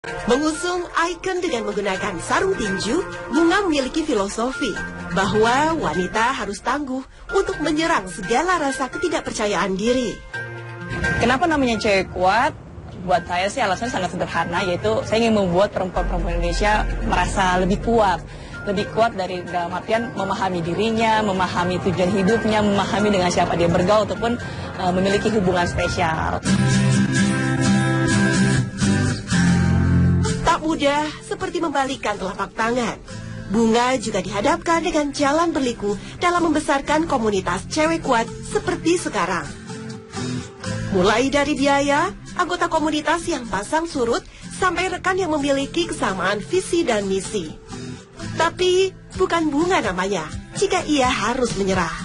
Mengusung ikon dengan menggunakan sarung tinju, Bunga memiliki filosofi bahwa wanita harus tangguh untuk menyerang segala rasa ketidakpercayaan diri. Kenapa namanya cewek kuat? Buat saya sih alasannya sangat sederhana, yaitu saya ingin membuat perempuan-perempuan Indonesia merasa lebih kuat. Lebih kuat dari dalam artian memahami dirinya, memahami tujuan hidupnya, memahami dengan siapa dia bergaul, ataupun memiliki hubungan spesial. Tak mudah seperti membalikan telapak tangan. Bunga juga dihadapkan dengan jalan berliku dalam membesarkan komunitas cewek kuat seperti sekarang. Mulai dari biaya, anggota komunitas yang pasang surut, sampai rekan yang memiliki kesamaan visi dan misi. Tapi bukan Bunga namanya jika ia harus menyerah.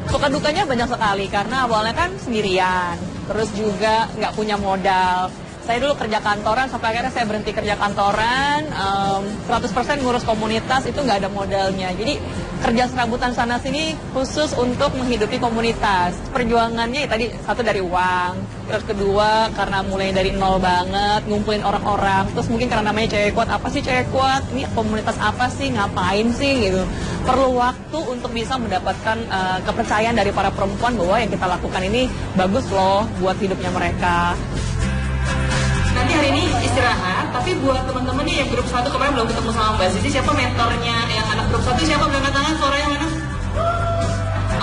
Suka dukanya banyak sekali, karena awalnya kan sendirian, terus juga nggak punya modal. Saya dulu kerja kantoran, sampai akhirnya saya berhenti kerja kantoran, 100% ngurus komunitas, itu nggak ada modalnya. Jadi kerja serabutan sana-sini khusus untuk menghidupi komunitas. Perjuangannya ya tadi, satu dari uang, terus kedua karena mulai dari nol banget, ngumpulin orang-orang, terus mungkin karena namanya cewek kuat, apa sih cewek kuat? Ini komunitas apa sih? Ngapain sih? Gitu. Perlu waktu untuk bisa mendapatkan kepercayaan dari para perempuan bahwa yang kita lakukan ini bagus loh buat hidupnya mereka. Nanti hari ini istirahat, tapi buat teman-teman nih yang grup 1 kemarin belum ketemu sama Mbak Sisi, siapa mentornya yang anak grup 1, siapa berangkat tangan, suaranya mana?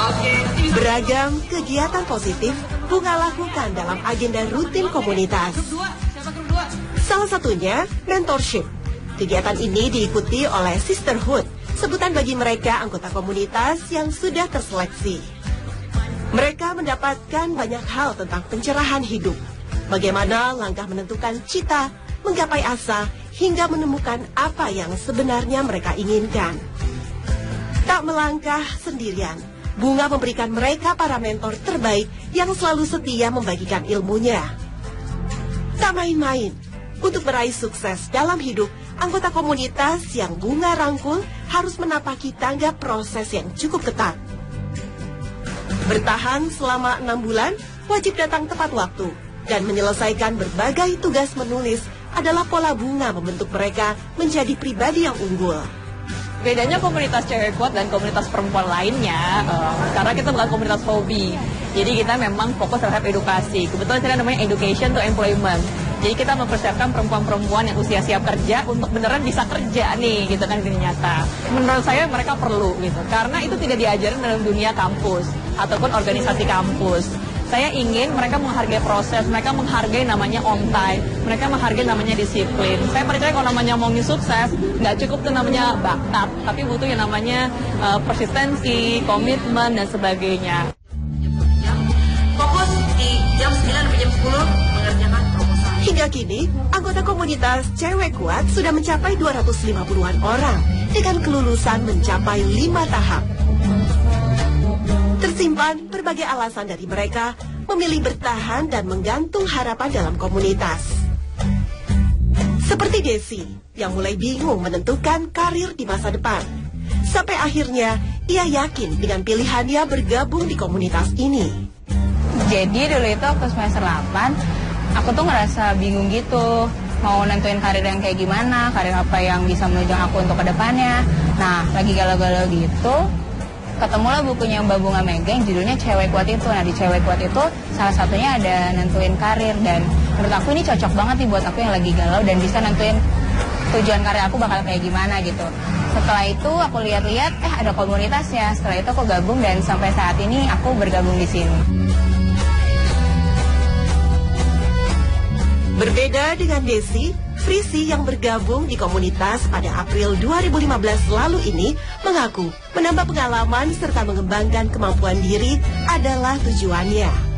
Oke. Beragam kegiatan positif Bunga lakukan dalam agenda rutin komunitas. Grup 2, siapa grup 2? Salah satunya mentorship. Kegiatan ini diikuti oleh sisterhood, sebutan bagi mereka anggota komunitas yang sudah terseleksi. Mereka mendapatkan banyak hal tentang pencerahan hidup. Bagaimana langkah menentukan cita, menggapai asa, hingga menemukan apa yang sebenarnya mereka inginkan. Tak melangkah sendirian, Bunga memberikan mereka para mentor terbaik yang selalu setia membagikan ilmunya. Tak main-main, untuk meraih sukses dalam hidup, anggota komunitas yang Bunga rangkul harus menapaki tangga proses yang cukup ketat. Bertahan selama 6 bulan, wajib datang tepat waktu, dan menyelesaikan berbagai tugas menulis adalah pola Bunga membentuk mereka menjadi pribadi yang unggul. Bedanya komunitas cewek kuat dan komunitas perempuan lainnya, karena kita bukan komunitas hobi. Jadi kita memang fokus terhadap edukasi. Kebetulan kita namanya education to employment. Jadi kita mempersiapkan perempuan-perempuan yang usia siap kerja untuk beneran bisa kerja nih, gitu kan, ini nyata. Menurut saya mereka perlu gitu, karena itu tidak diajarin dalam dunia kampus ataupun organisasi kampus. Saya ingin mereka menghargai proses, mereka menghargai namanya on time, mereka menghargai namanya disiplin. Saya percaya kalau namanya mau sukses, nggak cukup tuh namanya bakat, tapi butuh yang namanya persistensi, komitmen, dan sebagainya. Fokus di jam 9 sampai jam 10 mengerjakan proposal. Hingga kini, anggota komunitas cewek kuat sudah mencapai 250-an orang dengan kelulusan mencapai 5 tahap. Tersimpan berbagai alasan dari mereka memilih bertahan dan menggantung harapan dalam komunitas. Seperti Desi yang mulai bingung menentukan karir di masa depan. Sampai akhirnya ia yakin dengan pilihannya bergabung di komunitas ini. Jadi dulu itu waktu semester 8, aku tuh ngerasa bingung gitu. Mau nentuin karir yang kayak gimana, karir apa yang bisa menunjang aku untuk kedepannya. Nah, lagi galau-galau gitu, ketemulah bukunya Mbak Bunga megang, judulnya Cewek Kuat Itu. Nah, di Cewek Kuat Itu salah satunya ada nentuin karir, dan menurut aku ini cocok banget nih buat aku yang lagi galau dan bisa nentuin tujuan karir aku bakal kayak gimana gitu. Setelah itu aku lihat-lihat, ada komunitasnya. Setelah itu aku gabung dan sampai saat ini aku bergabung di sini. Berbeda dengan Desi, Prisi yang bergabung di komunitas pada April 2015 lalu ini mengaku menambah pengalaman serta mengembangkan kemampuan diri adalah tujuannya.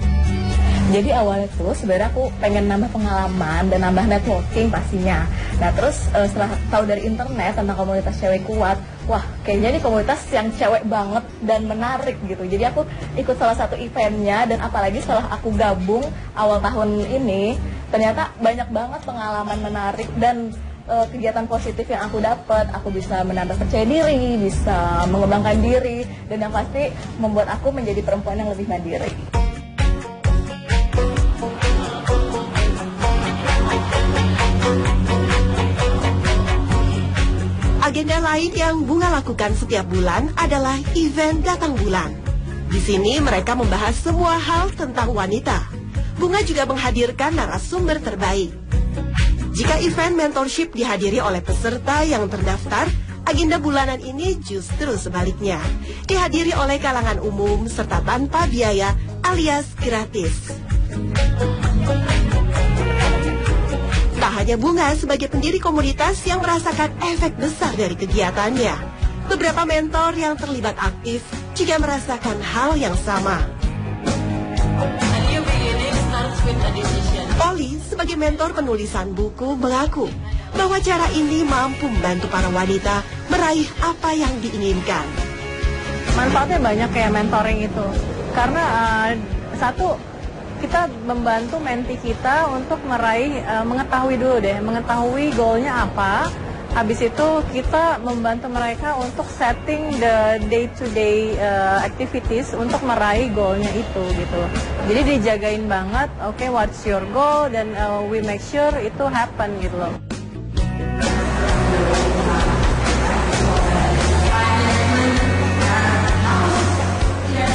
Jadi awalnya tuh sebenarnya aku pengen nambah pengalaman dan nambah networking pastinya. Nah terus setelah tahu dari internet tentang komunitas cewek kuat, wah kayaknya ini komunitas yang cewek banget dan menarik gitu. Jadi aku ikut salah satu eventnya, dan apalagi setelah aku gabung awal tahun ini, ternyata banyak banget pengalaman menarik dan kegiatan positif yang aku dapat. Aku bisa menambah percaya diri, bisa mengembangkan diri, dan yang pasti membuat aku menjadi perempuan yang lebih mandiri. Agenda lain yang Bunga lakukan setiap bulan adalah event datang bulan. Di sini mereka membahas semua hal tentang wanita. Bunga juga menghadirkan narasumber terbaik. Jika event mentorship dihadiri oleh peserta yang terdaftar, agenda bulanan ini justru sebaliknya. Dihadiri oleh kalangan umum serta tanpa biaya alias gratis. Tak hanya Bunga sebagai pendiri komunitas yang merasakan efek besar dari kegiatannya. Beberapa mentor yang terlibat aktif juga merasakan hal yang sama. Oli sebagai mentor penulisan buku mengaku bahwa cara ini mampu membantu para wanita meraih apa yang diinginkan. Manfaatnya banyak kayak mentoring itu. Karena satu, kita membantu menti kita untuk mengetahui goalnya apa. Habis itu kita membantu mereka untuk setting the day-to-day activities untuk meraih goalnya itu gitu. Jadi dijagain banget, okay, what's your goal, dan we make sure itu happen gitu loh.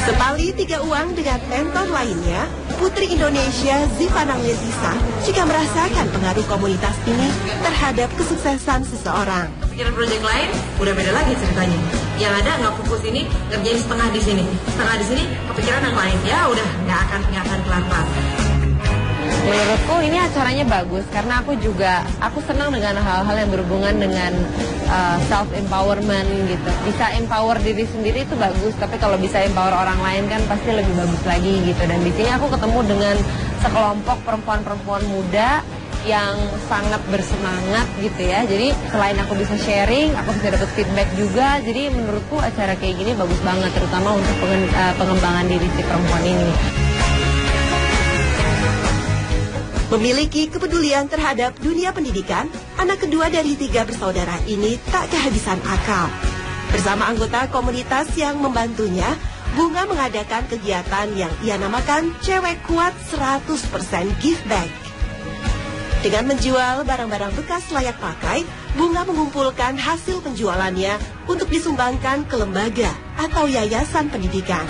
Sepali tiga uang dengan mentor lainnya, Putri Indonesia Zivanang Lezisa juga merasakan pengaruh komunitas ini terhadap kesuksesan seseorang. Pikiran proyek lain udah beda lagi ceritanya. Yang ada nggak fokus ini, ngerjain setengah di sini kepikiran yang lain, ya udah nggak akan kelar-kelar. Menurutku ini acaranya bagus karena aku senang dengan hal-hal yang berhubungan dengan self empowerment gitu. Bisa empower diri sendiri itu bagus, tapi kalau bisa empower orang lain kan pasti lebih bagus lagi gitu. Dan di sini aku ketemu dengan sekelompok perempuan-perempuan muda yang sangat bersemangat gitu ya. Jadi selain aku bisa sharing, aku bisa dapat feedback juga. Jadi menurutku acara kayak gini bagus banget, terutama untuk pengembangan diri si perempuan ini. Memiliki kepedulian terhadap dunia pendidikan, anak kedua dari 3 bersaudara ini tak kehabisan akal. Bersama anggota komunitas yang membantunya, Bunga mengadakan kegiatan yang ia namakan Cewek Kuat 100% Give Back. Dengan menjual barang-barang bekas layak pakai, Bunga mengumpulkan hasil penjualannya untuk disumbangkan ke lembaga atau yayasan pendidikan.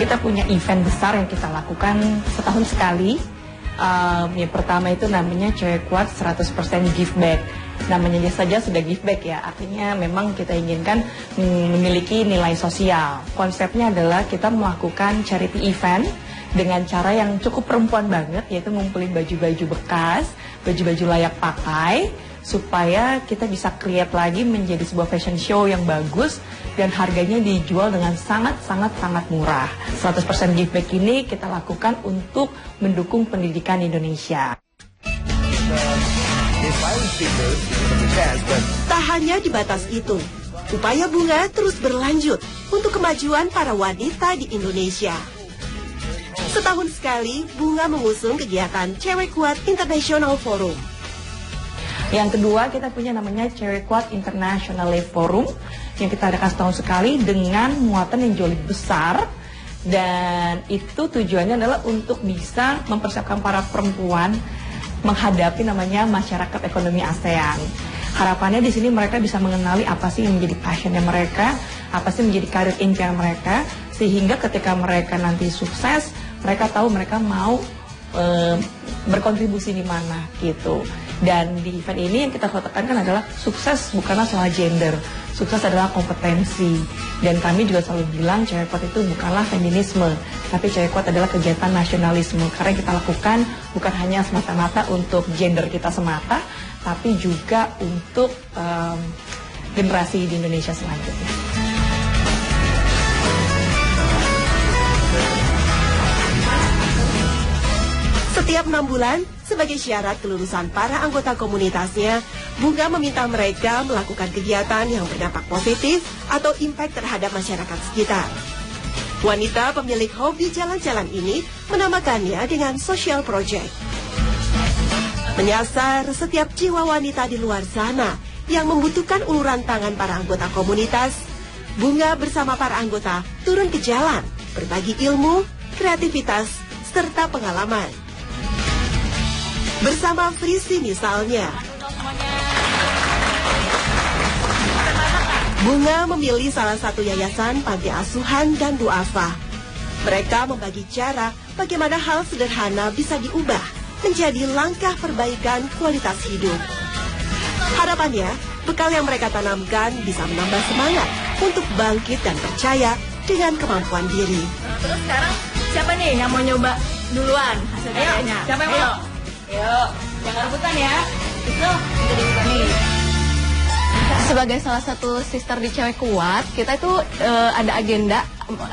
Kita punya event besar yang kita lakukan setahun sekali. Yang pertama itu namanya Cewek Kuat 100% Give Back. Namanya saja sudah give back ya, artinya memang kita inginkan memiliki nilai sosial. Konsepnya adalah kita melakukan charity event dengan cara yang cukup perempuan banget, yaitu ngumpulin baju-baju bekas, baju-baju layak pakai, supaya kita bisa create lagi menjadi sebuah fashion show yang bagus dan harganya dijual dengan sangat murah. 100% give back ini kita lakukan untuk mendukung pendidikan Indonesia. Tak hanya di batas itu, upaya Bunga terus berlanjut untuk kemajuan para wanita di Indonesia. Setahun sekali, Bunga mengusung kegiatan Cewek Kuat International Forum. Yang kedua, kita punya namanya Cewek Kuat International Forum yang kita adakan setahun sekali dengan muatan yang jauh lebih besar, dan itu tujuannya adalah untuk bisa mempersiapkan para perempuan menghadapi namanya masyarakat ekonomi ASEAN. Harapannya di sini mereka bisa mengenali apa sih yang menjadi passionnya mereka, apa sih menjadi karir impian mereka, sehingga ketika mereka nanti sukses, mereka tahu mereka mau berkontribusi di mana gitu. Dan di event ini yang kita tekankan adalah sukses bukanlah soal gender, sukses adalah kompetensi. Dan kami juga selalu bilang Cewek Kuat itu bukanlah feminisme, tapi Cewek Kuat adalah kegiatan nasionalisme. Karena yang kita lakukan bukan hanya semata-mata untuk gender kita semata, tapi juga untuk generasi di Indonesia selanjutnya. Setiap 6 bulan, sebagai syarat kelulusan para anggota komunitasnya, Bunga meminta mereka melakukan kegiatan yang berdampak positif atau impact terhadap masyarakat sekitar. Wanita pemilik hobi jalan-jalan ini menamakannya dengan social project. Menyasar setiap jiwa wanita di luar sana yang membutuhkan uluran tangan para anggota komunitas, Bunga bersama para anggota turun ke jalan, berbagi ilmu, kreativitas, serta pengalaman. Bersama Frisi misalnya. Bunga memilih salah satu yayasan panti asuhan dan duafa. Mereka membagi cara bagaimana hal sederhana bisa diubah menjadi langkah perbaikan kualitas hidup. Harapannya, bekal yang mereka tanamkan bisa menambah semangat untuk bangkit dan percaya dengan kemampuan diri. Terus sekarang siapa nih yang mau nyoba duluan hasil karyanya? Siapa yang mau? Ayo, jangan rebutan ya. Itu jadi bukan nih. Sebagai salah satu sister di Cewek Kuat, kita itu ada agenda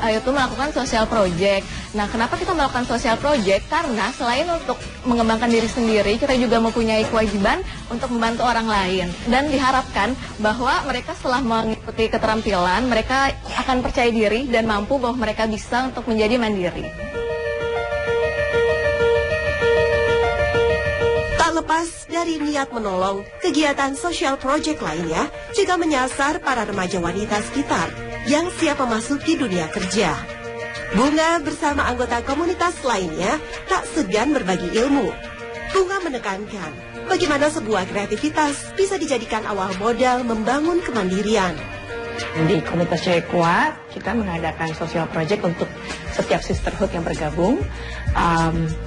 yaitu melakukan social project. Nah, kenapa kita melakukan social project? Karena selain untuk mengembangkan diri sendiri, kita juga mempunyai kewajiban untuk membantu orang lain. Dan diharapkan bahwa mereka setelah mengikuti keterampilan, mereka akan percaya diri dan mampu bahwa mereka bisa untuk menjadi mandiri. Tak lepas dari niat menolong, kegiatan social project lainnya juga menyasar para remaja wanita sekitar yang siap memasuki dunia kerja. Bunga bersama anggota komunitas lainnya tak segan berbagi ilmu. Bunga menekankan bagaimana sebuah kreativitas bisa dijadikan awal modal membangun kemandirian. Di komunitas Cewek Kuat, kita mengadakan social project untuk setiap sisterhood yang bergabung.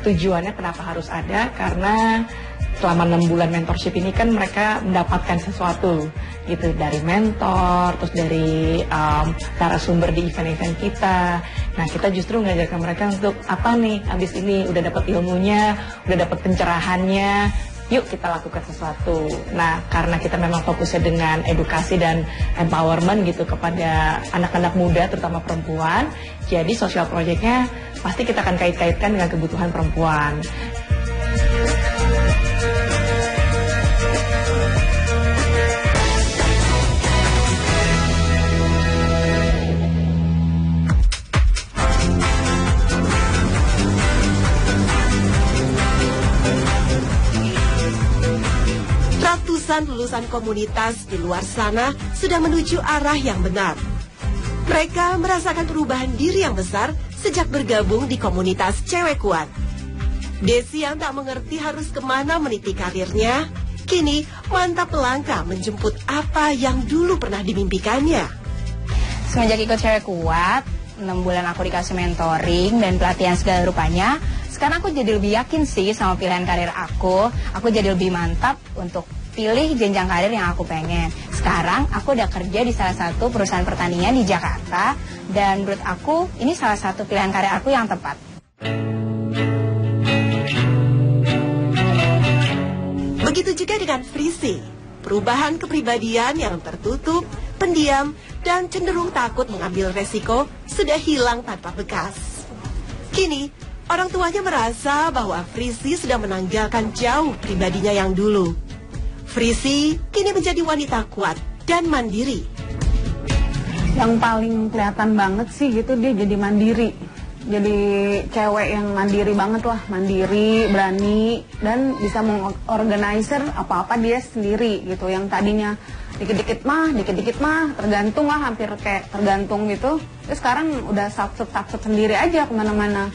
Tujuannya kenapa harus ada? Karena selama 6 bulan mentorship ini kan mereka mendapatkan sesuatu gitu dari mentor, terus dari narasumber di event-event kita. Nah, kita justru mengajarkan mereka untuk apa nih? Abis ini udah dapat ilmunya, udah dapat pencerahannya. Yuk kita lakukan sesuatu. Nah, karena kita memang fokusnya dengan edukasi dan empowerment gitu kepada anak-anak muda, terutama perempuan. Jadi social project-nya pasti kita akan kait-kaitkan dengan kebutuhan perempuan. Ratusan lulusan komunitas di luar sana sudah menuju arah yang benar. Mereka merasakan perubahan diri yang besar sejak bergabung di komunitas Cewek Kuat. Desi yang tak mengerti harus kemana meniti karirnya, kini mantap melangkah menjemput apa yang dulu pernah dimimpikannya. Semenjak ikut Cewek Kuat, 6 bulan aku dikasih mentoring dan pelatihan segala rupanya. Sekarang aku jadi lebih yakin sih sama pilihan karir aku. Aku jadi lebih mantap untuk pilih jenjang karir yang aku pengen. Sekarang aku udah kerja di salah satu perusahaan pertanian di Jakarta. Dan menurut aku ini salah satu pilihan karir aku yang tepat. Begitu juga dengan Frisi. Perubahan kepribadian yang tertutup, pendiam, dan cenderung takut mengambil resiko sudah hilang tanpa bekas. Kini, orang tuanya merasa bahwa Frisi sudah menanggalkan jauh pribadinya yang dulu. Frisi kini menjadi wanita kuat dan mandiri. Yang paling kelihatan banget sih gitu dia jadi mandiri. Jadi cewek yang mandiri banget lah, mandiri, berani, dan bisa mengorganizer apa-apa dia sendiri gitu. Yang tadinya dikit-dikit mah, tergantung lah, hampir kayak tergantung gitu. Terus sekarang udah sat-sat sendiri aja kemana-mana.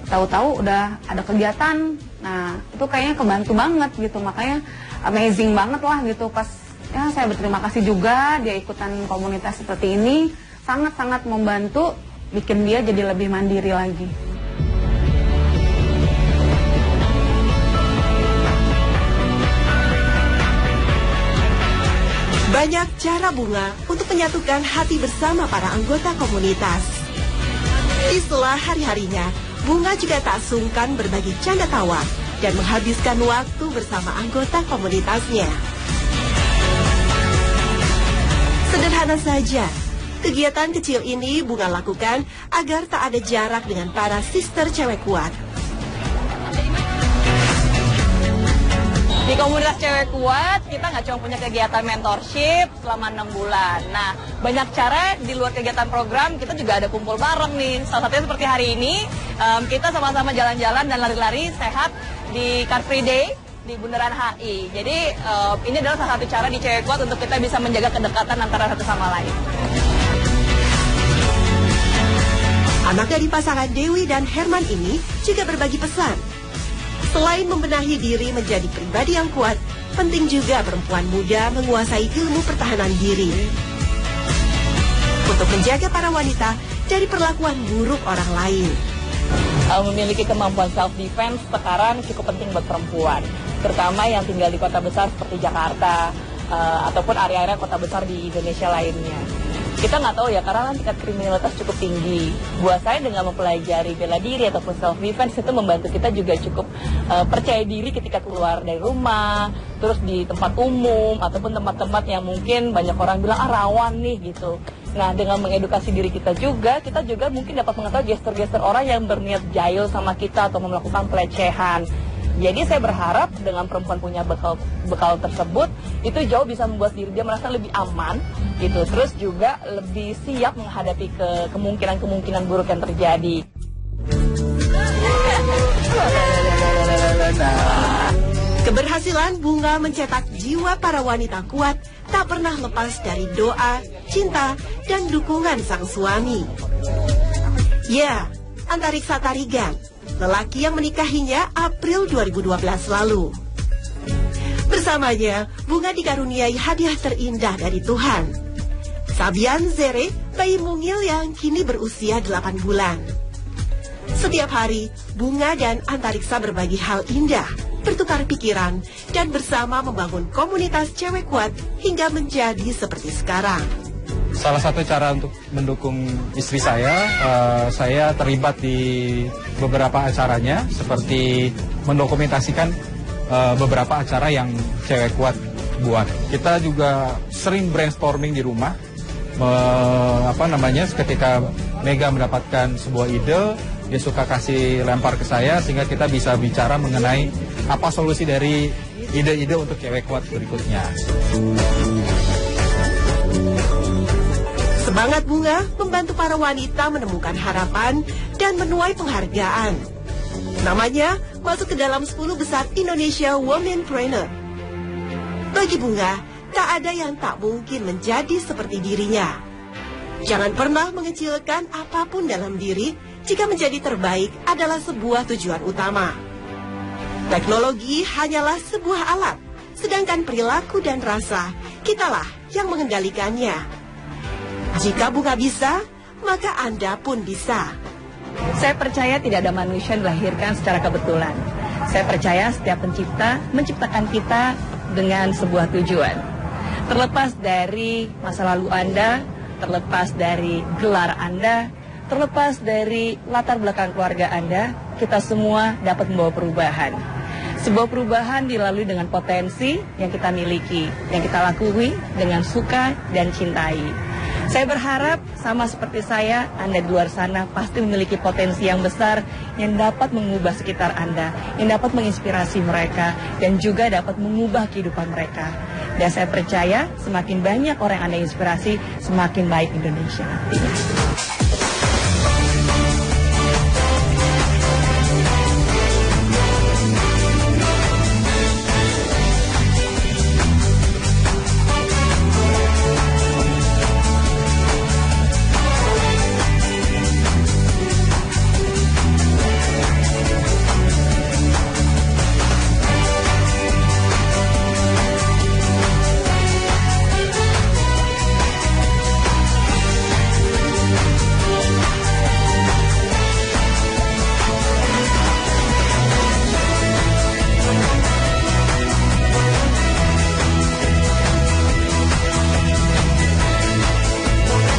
Tahu-tahu udah ada kegiatan, nah itu kayaknya kebantu banget gitu, makanya amazing banget lah gitu. Pas ya saya berterima kasih juga dia ikutan komunitas seperti ini, sangat-sangat membantu bikin dia jadi lebih mandiri lagi. Banyak cara Bunga untuk menyatukan hati bersama para anggota komunitas. Di sela hari-harinya, Bunga juga tak sungkan berbagi canda tawa dan menghabiskan waktu bersama anggota komunitasnya. Sederhana saja, kegiatan kecil ini Bunga lakukan agar tak ada jarak dengan para sister Cewek Kuat. Di komunitas Cewek Kuat, kita nggak cuma punya kegiatan mentorship selama 6 bulan. Nah, banyak cara di luar kegiatan program, kita juga ada kumpul bareng nih. Salah satunya seperti hari ini, kita sama-sama jalan-jalan dan lari-lari sehat di Car Free Day di Bundaran HI. Jadi, ini adalah salah satu cara di Cewek Kuat untuk kita bisa menjaga kedekatan antara satu sama lain. Anak dari pasangan Dewi dan Herman ini juga berbagi pesan. Selain membenahi diri menjadi pribadi yang kuat, penting juga perempuan muda menguasai ilmu pertahanan diri. untuk menjaga para wanita dari perlakuan buruk orang lain. Memiliki kemampuan self-defense sekarang cukup penting buat perempuan, terutama yang tinggal di kota besar seperti Jakarta, ataupun area-area kota besar di Indonesia lainnya. Kita nggak tahu ya, karena kan tingkat kriminalitas cukup tinggi. Buat saya dengan mempelajari bela diri ataupun self-defense itu membantu kita juga cukup percaya diri ketika keluar dari rumah, terus di tempat umum, ataupun tempat-tempat yang mungkin banyak orang bilang rawan nih gitu. Nah, dengan mengedukasi diri kita juga mungkin dapat mengetahui gestur-gestur orang yang berniat jahil sama kita atau melakukan pelecehan. Jadi saya berharap dengan perempuan punya bekal tersebut, itu jauh bisa membuat diri dia merasa lebih aman gitu. Terus juga lebih siap menghadapi kemungkinan-kemungkinan buruk yang terjadi. Keberhasilan Bunga mencetak jiwa para wanita kuat tak pernah lepas dari doa, cinta, dan dukungan sang suami. Ya, Antariksa Tarigan, lelaki yang menikahinya April 2012 lalu. Bersamanya, Bunga dikaruniai hadiah terindah dari Tuhan. Sabian Zere, bayi mungil yang kini berusia 8 bulan. Setiap hari, Bunga dan Antariksa berbagi hal indah, bertukar pikiran, dan bersama membangun komunitas cewek kuat hingga menjadi seperti sekarang. Salah satu cara untuk mendukung istri saya terlibat di beberapa acaranya, seperti mendokumentasikan beberapa acara yang cewek kuat buat. Kita juga sering brainstorming di rumah, ketika Mega mendapatkan sebuah ide, dia suka kasih lempar ke saya, sehingga kita bisa bicara mengenai apa solusi dari ide-ide untuk cewek kuat berikutnya. Semangat Bunga membantu para wanita menemukan harapan dan menuai penghargaan. Namanya masuk ke dalam 10 besar Indonesia Womenpreneur. Bagi Bunga, tak ada yang tak mungkin menjadi seperti dirinya. Jangan pernah mengecilkan apapun dalam diri jika menjadi terbaik adalah sebuah tujuan utama. Teknologi hanyalah sebuah alat, sedangkan perilaku dan rasa, kitalah yang mengendalikannya. Jika Bunga bisa, maka Anda pun bisa. Saya percaya tidak ada manusia yang dilahirkan secara kebetulan. Saya percaya setiap pencipta menciptakan kita dengan sebuah tujuan. Terlepas dari masa lalu Anda, terlepas dari gelar Anda, terlepas dari latar belakang keluarga Anda, kita semua dapat membawa perubahan. Sebuah perubahan dilalui dengan potensi yang kita miliki, yang kita lakui dengan suka dan cintai. Saya berharap sama seperti saya, Anda di luar sana pasti memiliki potensi yang besar yang dapat mengubah sekitar Anda, yang dapat menginspirasi mereka, dan juga dapat mengubah kehidupan mereka. Dan saya percaya semakin banyak orang yang Anda inspirasi, semakin baik Indonesia nantinya.